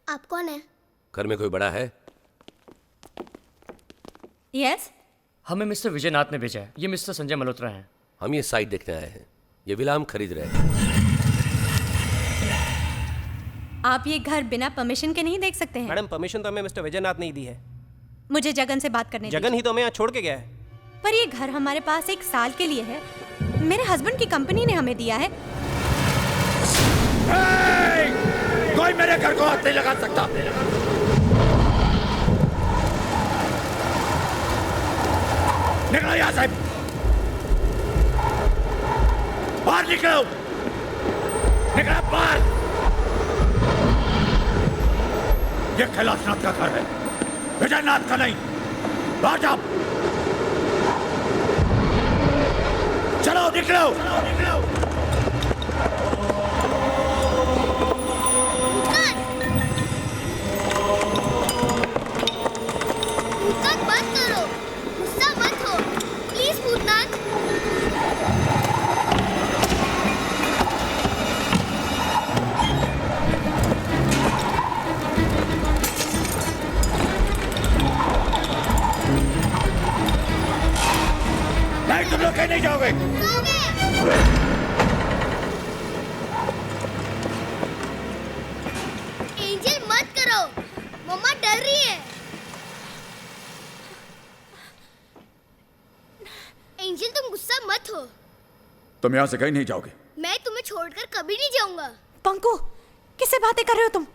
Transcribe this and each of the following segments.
आप कौन है? घर में कोई बड़ा है? यस। हमें मिस्टर विजयनाथ ने भेजा है। ये मिस्टर संजय मल्होत्रा हैं। हम ये साइट देखने आए हैं। ये विला हम खरीद रहे हैं। आप ये घर बिना परमिशन के नहीं देख सकते हैं। मैडम, परमिशन तो हमें मिस्टर विजयनाथ ने ही दी है। मुझे जगन से बात करने जगन ही तो हमें यहाँ छोड़ के गया है। पर ये घर हमारे पास 1 साल के लिए है। मेरे हस्बैंड की कंपनी ने हमें दिया है। कोई मेरे घर को हाथ नहीं लगा सकता। निकलो यहाँ से, बाहर निकलो, निकलो बाहर। ये कैलाशनाथ का घर है, विजयनाथ का नहीं। बाहर जाओ, चलो निकलो, निकलो। भूतनाथ बंद करो, गुस्सा मत हो, प्लीज भूतनाथ। नहीं, तुम लोग कहीं नहीं जाओगे। एंजल मत करो, मम्मा डर रही है। एंजल तुम गुस्सा मत हो। तुम यहाँ से कहीं नहीं जाओगे। मैं तुम्हें छोड़कर कभी नहीं जाऊंगा। पंकु, किससे बातें कर रहे हो तुम?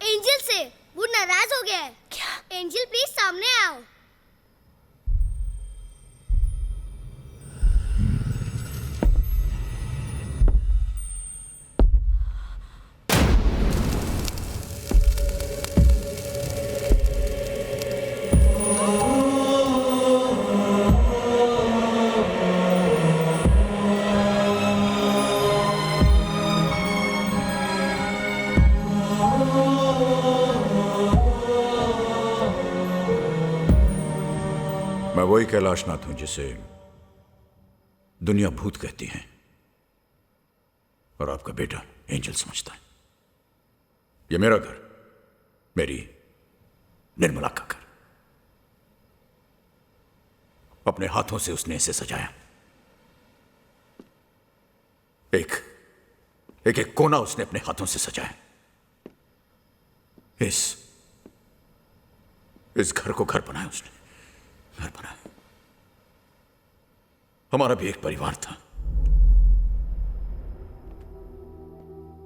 एंजल से। वो नाराज हो गया है। क्या? एंजल प्लीज सामने आओ। मैं वही कैलाशनाथ हूं जिसे दुनिया भूत कहती है और आपका बेटा एंजल समझता है। ये मेरा घर, मेरी निर्मला का घर। अपने हाथों से उसने इसे सजाया। एक एक एक कोना उसने अपने हाथों से सजाया। इस घर को घर बनाया उसने, घर बनाया। हमारा भी एक परिवार था,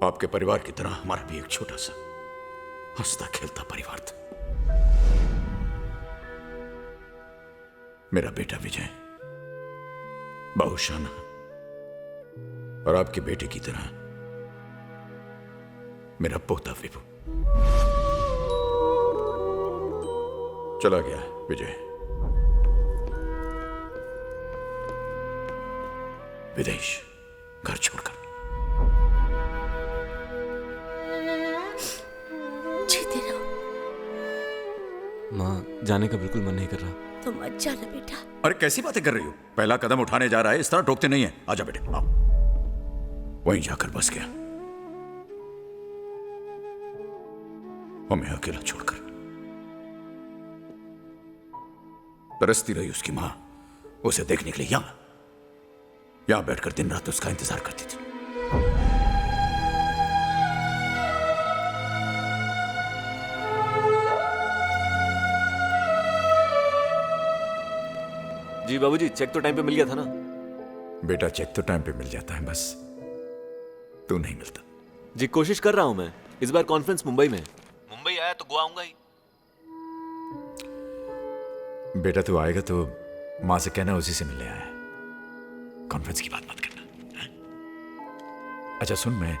आपके परिवार की तरह हमारा भी एक छोटा सा हंसता खेलता परिवार था। मेरा बेटा विजय बहुशाना और आपके बेटे की तरह मेरा पोता विभु। चला गया विजय विदेश, घर छोड़कर। जीते रहो। माँ, जाने का बिल्कुल मन नहीं कर रहा। तुम मत जाना बेटा। अरे कैसी बातें कर रही हो? पहला कदम उठाने जा रहा है, इस तरह टोकते नहीं है। आजा बेटे, आओ। वहीं जाकर बस गया, हमें अकेला छोड़कर। तरसती रही उसकी मां उसे देखने के लिए। यहां बैठकर दिन रात उसका इंतजार करती थी। जी बाबूजी, चेक तो टाइम पे मिल गया था ना? बेटा, चेक तो टाइम पे मिल जाता है, बस तू नहीं मिलता। जी कोशिश कर रहा हूं मैं। इस बार कॉन्फ्रेंस मुंबई में। मुंबई आया तो गोवा आऊंगा ही। बेटा तू आएगा तो मां से कहना उसी से मिलने आया है। कॉन्फ्रेंस की बात मत करना। अच्छा सुन, मैं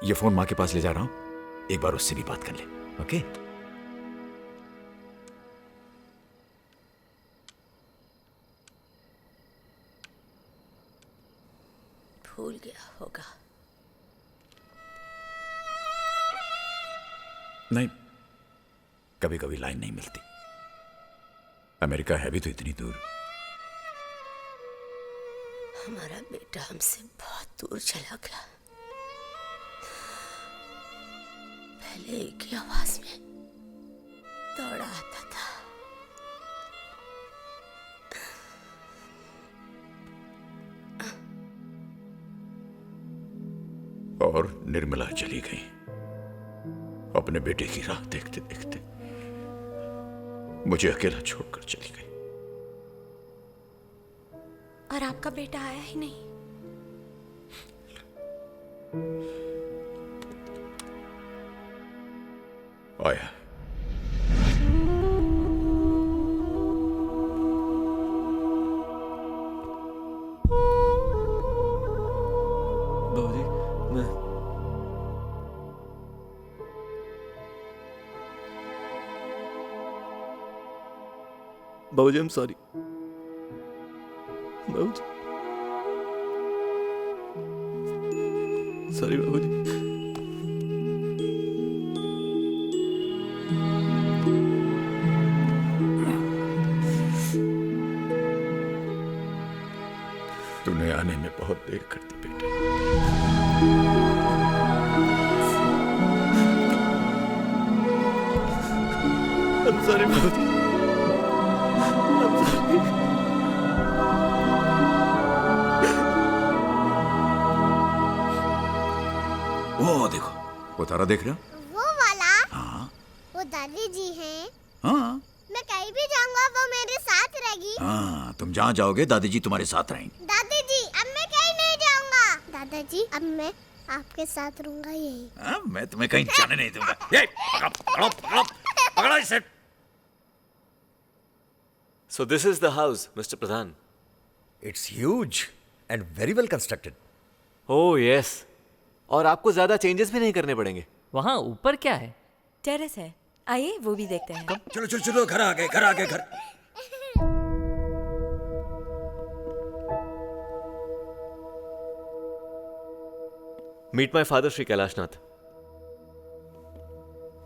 ये फोन मां के पास ले जा रहा हूं, एक बार उससे भी बात कर ले। ओके? भूल गया होगा। नहीं, कभी कभी लाइन नहीं मिलती। अमेरिका है भी तो इतनी दूर। हमारा बेटा हमसे बहुत दूर चला गया। पहले एक ही आवाज में दौड़ा आता था। और निर्मला चली गई अपने बेटे की राह देखते देखते, मुझे अकेला छोड़कर चली गई। और आपका बेटा आया ही नहीं। आया। बाबूजी, मैं बाबूजी, I'm sorry। बाबूजी, सॉरी बाबूजी। तूने आने में बहुत देर कर दी बेटे। I'm sorry बाबूजी। I'm sorry। वो देखो, वो तारा देख रहे हो? वो वाला? हाँ वो दादी जी हैं। हाँ मैं कहीं भी जाऊंगा वो मेरे साथ रहेगी। हाँ, तुम जहाँ जाओगे दादी जी तुम्हारे साथ रहेंगी। दादी जी अब मैं कहीं नहीं जाऊंगा। दादाजी अब मैं आपके साथ रहूंगा यही। हाँ, मैं तुम्हें कहीं जाने नहीं दूंगा। ये, पकड़ो, पकड़ो, पकड़ो इसे। So this is the house, Mr. Pradhan. It's huge and very well constructed. Oh yes। और आपको ज्यादा चेंजेस भी नहीं करने पड़ेंगे। वहाँ ऊपर क्या है? टेरेस है, आइए वो भी देखते हैं। चलो चलो चलो, घर आ गए, घर आ गए, घर। Meet my father Shri Kailashnath.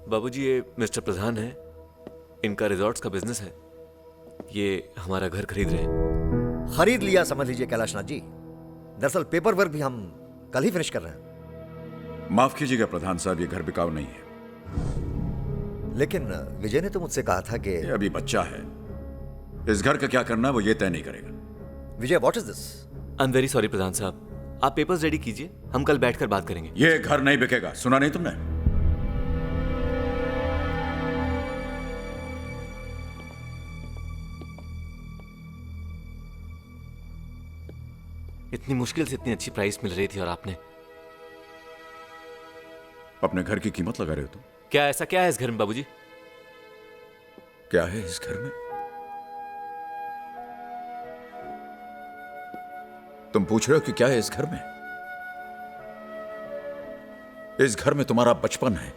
बाबूजी, ये मिस्टर प्रधान है, इनका रिजॉर्ट्स का बिजनेस है। ये हमारा घर खरीद रहे हैं। खरीद लिया समझ लीजिए कैलाशनाथ जी। दरअसल पेपर वर्क भी हम कल ही फिनिश कर रहे हैं। माफ कीजिएगा प्रधान साहब, ये घर बिकाऊ नहीं है। लेकिन विजय ने तो मुझसे कहा था कि ये अभी बच्चा है, इस घर का क्या करना है वो ये तय नहीं करेगा। Vijay, what is this? I am very sorry प्रधान साहब, आप पेपर्स रेडी कीजिए, हम कल बैठकर बात करेंगे। ये घर नहीं बिकेगा, सुना नहीं तुमने? इतनी मुश्किल से इतनी अच्छी प्राइस मिल रही थी और आपने अपने घर की कीमत लगा रहे हो तुम? क्या ऐसा क्या है इस घर में बाबूजी? क्या है इस घर में? तुम पूछ रहे हो कि क्या है इस घर में? इस घर में तुम्हारा बचपन है।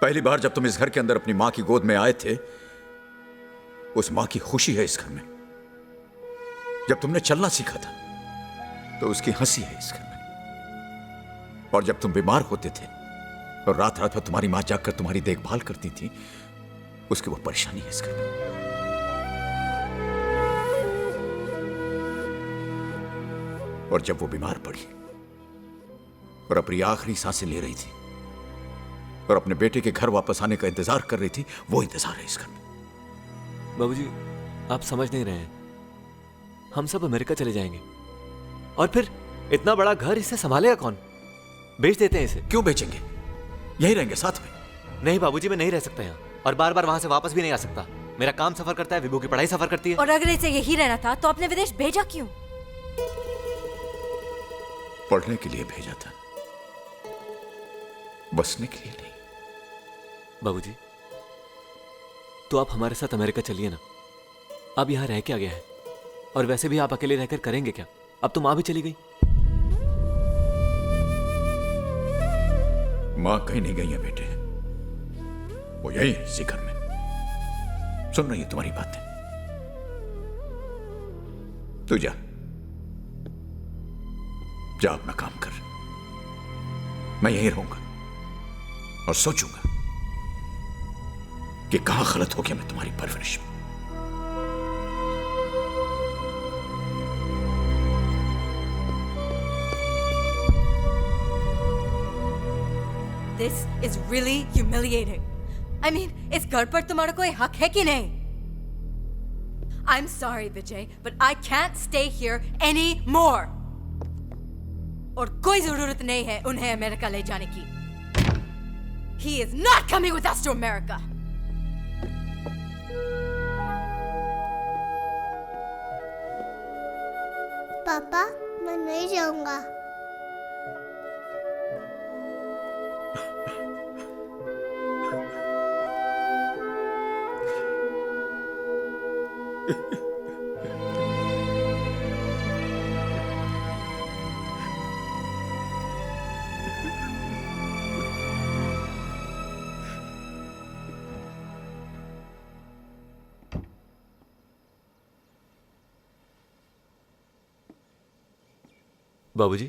पहली बार जब तुम इस घर के अंदर अपनी मां की गोद में आए थे, उस मां की खुशी है इस घर में। जब तुमने चलना सीखा था तो उसकी हंसी है इस घर में। और जब तुम बीमार होते थे और रात रात भर तुम्हारी मां जागकर तुम्हारी देखभाल करती थी, उसकी वो परेशानी है इस घर में। और जब वो बीमार पड़ी और अपनी आखिरी सांसें ले रही थी और अपने बेटे के घर वापस आने का इंतजार कर रही थी, वो इंतजार है इस घर में। बाबूजी, आप समझ नहीं रहे हैं, हम सब अमेरिका चले जाएंगे और फिर इतना बड़ा घर, इसे संभालेगा कौन? बेच देते हैं इसे। क्यों बेचेंगे? यही रहेंगे साथ में। नहीं बाबूजी, मैं नहीं रह सकता यहाँ और बार बार वहां से वापस भी नहीं आ सकता। मेरा काम सफर करता है, विभू की पढ़ाई सफर करती है। और अगर इसे यही रहना था तो आपने विदेश भेजा क्यों? पढ़ने के लिए भेजा था, बसने के लिए नहीं। बाबूजी, तो आप हमारे साथ अमेरिका चलिए ना। अब यहाँ रह के आ गया है और वैसे भी आप अकेले रहकर करेंगे क्या? अब तो माँ भी चली गई। मां कहीं नहीं गई है बेटे, वो यही है इसी घर में। सुन रही है तुम्हारी बातें। तू जा जा, अपना काम कर। मैं यहीं रहूंगा और सोचूंगा कि कहां गलत हो गया मैं तुम्हारी परवरिश में। This is really humiliating. I mean, इस घर पर तुम्हारा कोई हक है कि नहीं? I'm sorry, Vijay, but I can't stay here anymore. और कोई जरूरत नहीं है उन्हें अमेरिका ले जाने की. He is not coming with us to America. पापा मैं नहीं जाऊंगा. बाबूजी,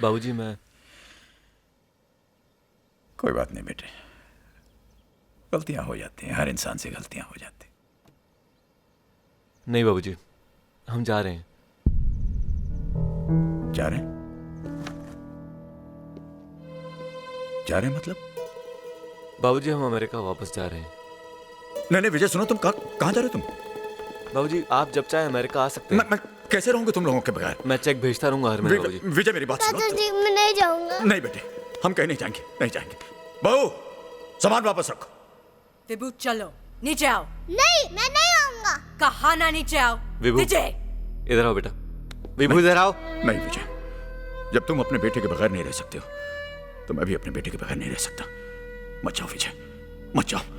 बाबूजी मैं कोई बात नहीं बेटे, गलतियां हो जाती हैं, हर इंसान से गलतियां हो जाती हैं. नहीं बाबूजी, हम जा रहे हैं. जा रहे हैं? जा रहे हैं मतलब? बाबूजी हम अमेरिका वापस जा रहे हैं. नहीं नहीं विजय सुनो, तुम कहाँ जा रहे हो तुम? बाबूजी आप जब चाहे अमेरिका आ सकते हैं. मैं कैसे रहूंगा तुम लोगों के बगैर? मैं चेक भेजता रहूंगा हर महीने बाबूजी. विजय मेरी बात सुनो. दादाजी मैं नहीं जाऊंगा. नहीं बेटे, हम कहीं नहीं जाएंगे, नहीं जाएंगे. बहू सामान वापस रखो. विभू चलो नीचे आओ. नहीं मैं नहीं आऊंगा. कहा ना नीचे आओ. विभू विजय इधर आओ बेटा. विभू इधर आओ. नहीं विजय, जब तुम अपने बेटे के बगैर नहीं रह सकते हो तो मैं भी अपने बेटे के बगैर नहीं रह सकता. मत जाओ विजय, मत जाओ.